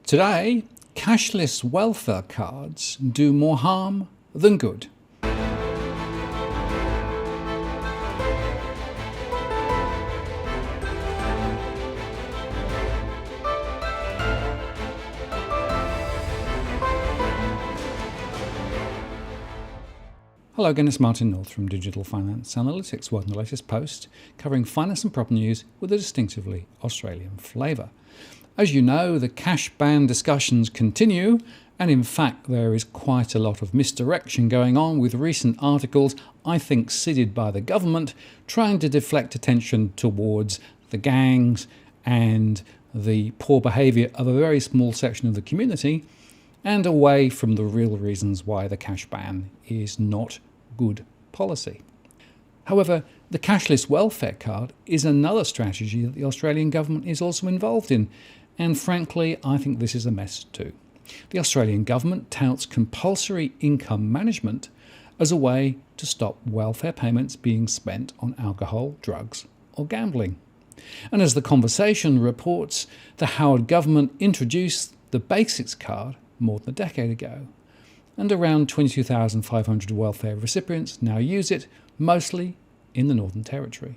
Today, cashless welfare cards do more harm than good. Hello again, it's Martin North from Digital Finance Analytics, working the latest post covering finance and property news with a distinctively Australian flavour. As you know, the cash ban discussions continue, and in fact there is quite a lot of misdirection going on with recent articles, I think seeded by the government, trying to deflect attention towards the gangs and the poor behaviour of a very small section of the community, and away from the real reasons why the cash ban is not good policy. However, the cashless welfare card is another strategy that the Australian government is also involved in, and frankly, I think this is a mess too. The Australian government touts compulsory income management as a way to stop welfare payments being spent on alcohol, drugs or gambling. And as The Conversation reports, the Howard government introduced the Basics card more than a decade ago, and around 22,500 welfare recipients now use it, mostly in the Northern Territory.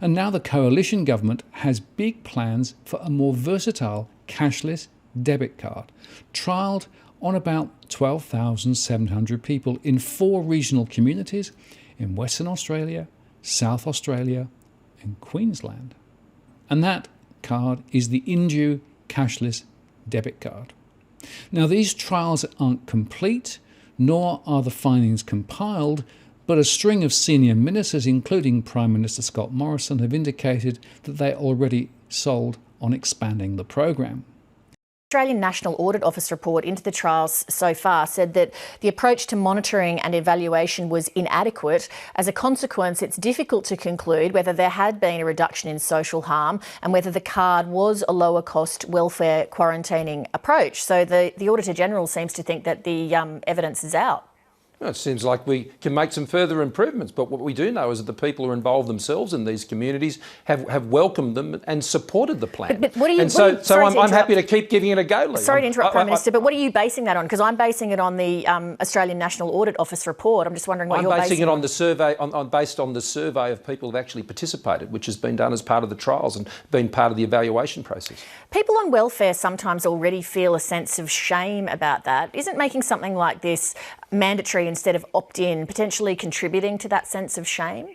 And now the coalition government has big plans for a more versatile cashless debit card, trialled on about 12,700 people in 4 regional communities in Western Australia, South Australia and Queensland. And that card is the Indue cashless debit card. Now, these trials aren't complete, nor are the findings compiled, but a string of senior ministers, including Prime Minister Scott Morrison, have indicated that they are already sold on expanding the program. The Australian National Audit Office report into the trials so far said that the approach to monitoring and evaluation was inadequate. As a consequence, it's difficult to conclude whether there had been a reduction in social harm and whether the card was a lower cost welfare quarantining approach. So the Auditor General seems to think that the evidence is out. Well, it seems like we can make some further improvements, but what we do know is that the people who are involved themselves in these communities have welcomed them and supported the plan. But what are you? I'm happy to keep giving it a go, Lee. Sorry to interrupt, Prime Minister, but what are you basing that on? Because I'm basing it on the Australian National Audit Office report. I'm just wondering what you're basing it on. I'm basing it on the survey, based on the survey of people who have actually participated, which has been done as part of the trials and been part of the evaluation process. People on welfare sometimes already feel a sense of shame about that. Isn't making something like this mandatory instead of opt-in potentially contributing to that sense of shame?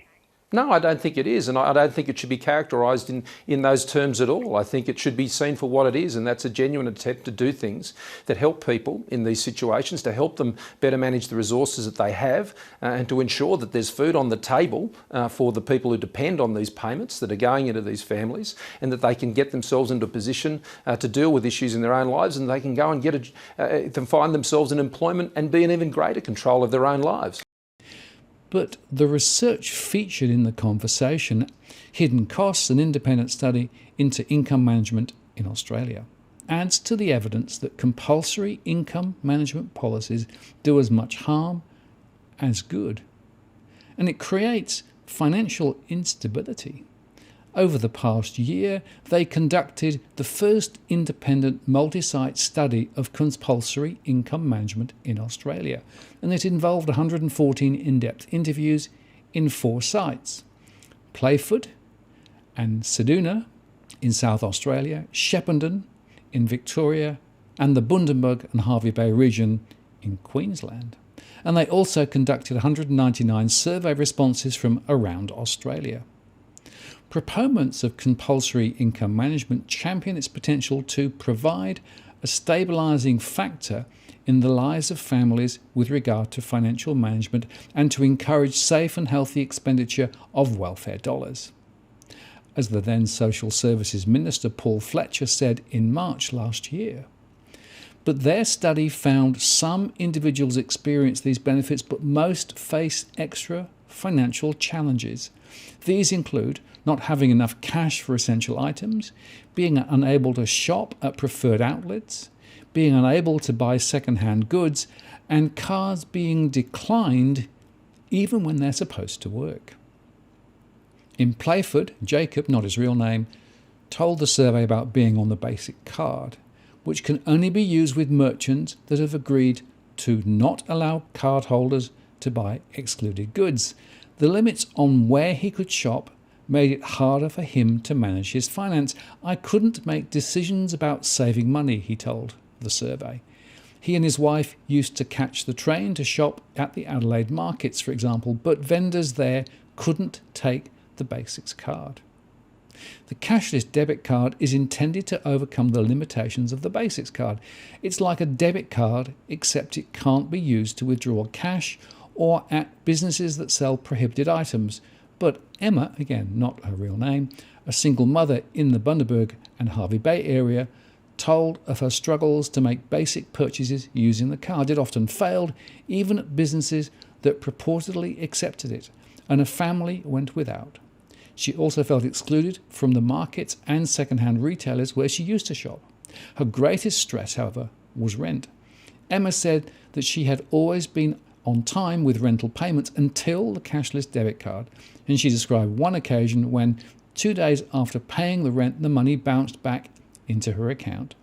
No, I don't think it is, and I don't think it should be characterised in those terms at all. I think it should be seen for what it is, and that's a genuine attempt to do things that help people in these situations, to help them better manage the resources that they have, and to ensure that there's food on the table for the people who depend on these payments that are going into these families, and that they can get themselves into a position to deal with issues in their own lives, and they can go and to find themselves in employment and be in even greater control of their own lives. But the research featured in The Conversation, Hidden Costs, an independent study into income management in Australia, adds to the evidence that compulsory income management policies do as much harm as good. And it creates financial instability. Over the past year, they conducted the first independent multi-site study of compulsory income management in Australia, and it involved 114 in-depth interviews in 4 sites: Playford and Ceduna in South Australia, Shepparton in Victoria, and the Bundaberg and Hervey Bay region in Queensland. And they also conducted 199 survey responses from around Australia. Proponents of compulsory income management champion its potential to provide a stabilising factor in the lives of families with regard to financial management and to encourage safe and healthy expenditure of welfare dollars. As the then Social Services Minister Paul Fletcher said in March last year. But their study found some individuals experience these benefits, but most face extra financial challenges. These include not having enough cash for essential items, being unable to shop at preferred outlets, being unable to buy second-hand goods, and cards being declined even when they're supposed to work. In Playford, Jacob, not his real name, told the survey about being on the basic card, which can only be used with merchants that have agreed to not allow cardholders to buy excluded goods. The limits on where he could shop made it harder for him to manage his finance. I couldn't make decisions about saving money, he told the survey. He and his wife used to catch the train to shop at the Adelaide markets, for example, but vendors there couldn't take the Basics card. The cashless debit card is intended to overcome the limitations of the Basics card. It's like a debit card, except it can't be used to withdraw cash or at businesses that sell prohibited items. But Emma, again not her real name, a single mother in the Bundaberg and Hervey Bay area, told of her struggles to make basic purchases using the card. It often failed, even at businesses that purportedly accepted it, and a family went without. She also felt excluded from the markets and second-hand retailers where she used to shop. Her greatest stress, however, was rent. Emma said that she had always been on time with rental payments until the cashless debit card, and she described one occasion when 2 days after paying the rent, the money bounced back into her account.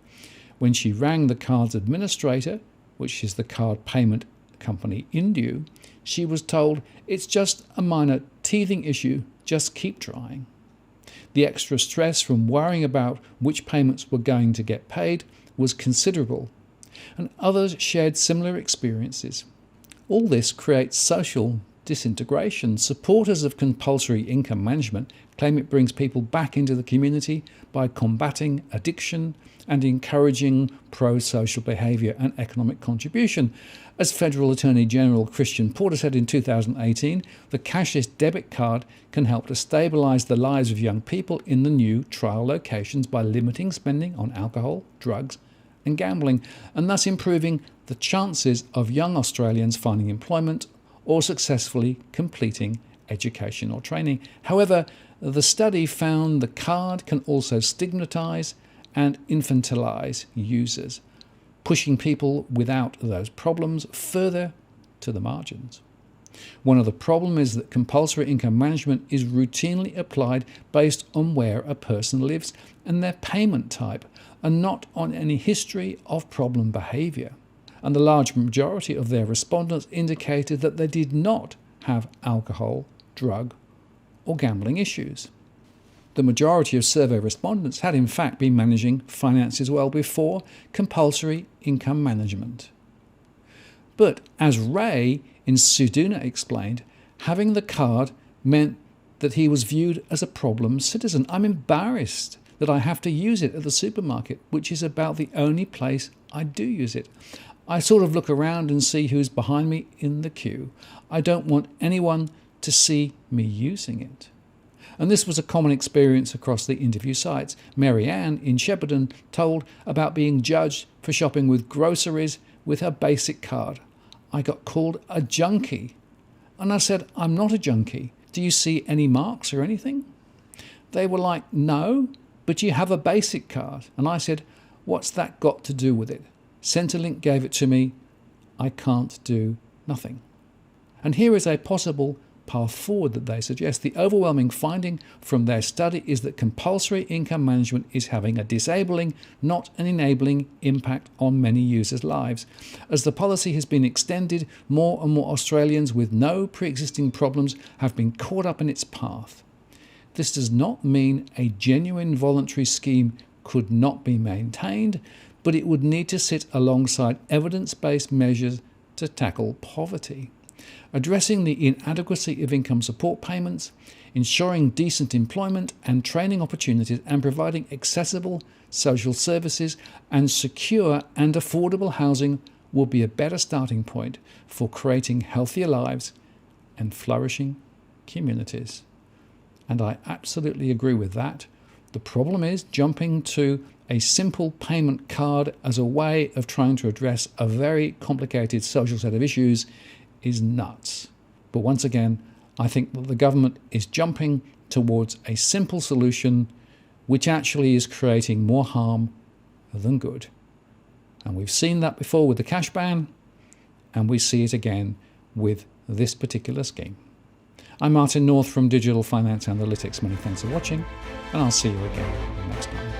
When she rang the card's administrator, which is the card payment company Indue, she was told, "It's just a minor teething issue, just keep trying." The extra stress from worrying about which payments were going to get paid was considerable, and others shared similar experiences. All this creates social disintegration. Supporters of compulsory income management claim it brings people back into the community by combating addiction and encouraging pro-social behaviour and economic contribution. As Federal Attorney General Christian Porter said in 2018, the cashless debit card can help to stabilise the lives of young people in the new trial locations by limiting spending on alcohol, drugs and gambling, and thus improving the chances of young Australians finding employment or successfully completing education or training. However, the study found the card can also stigmatise and infantilise users, pushing people without those problems further to the margins. One of the problems is that compulsory income management is routinely applied based on where a person lives and their payment type, and not on any history of problem behaviour. And the large majority of their respondents indicated that they did not have alcohol, drug or gambling issues. The majority of survey respondents had in fact been managing finances well before compulsory income management. But as Ray in Suduna explained, having the card meant that he was viewed as a problem citizen. "I'm embarrassed that I have to use it at the supermarket, which is about the only place I do use it. I sort of look around and see who's behind me in the queue. I don't want anyone to see me using it." And this was a common experience across the interview sites. Mary Ann in Shepparton told about being judged for shopping with groceries with her basic card. "I got called a junkie." And I said, "I'm not a junkie. Do you see any marks or anything?" They were like, "No, but you have a basic card." And I said, "What's that got to do with it? Centrelink gave it to me. I can't do nothing." And here is a possible path forward that they suggest. The overwhelming finding from their study is that compulsory income management is having a disabling, not an enabling, impact on many users' lives. As the policy has been extended, more and more Australians with no pre-existing problems have been caught up in its path. This does not mean a genuine voluntary scheme could not be maintained, but it would need to sit alongside evidence-based measures to tackle poverty. Addressing the inadequacy of income support payments, ensuring decent employment and training opportunities, and providing accessible social services and secure and affordable housing will be a better starting point for creating healthier lives and flourishing communities. And I absolutely agree with that. The problem is jumping to a simple payment card as a way of trying to address a very complicated social set of issues is nuts. But once again, I think that the government is jumping towards a simple solution which actually is creating more harm than good. And we've seen that before with the cash ban, and we see it again with this particular scheme. I'm Martin North from Digital Finance Analytics. Many thanks for watching, and I'll see you again next time.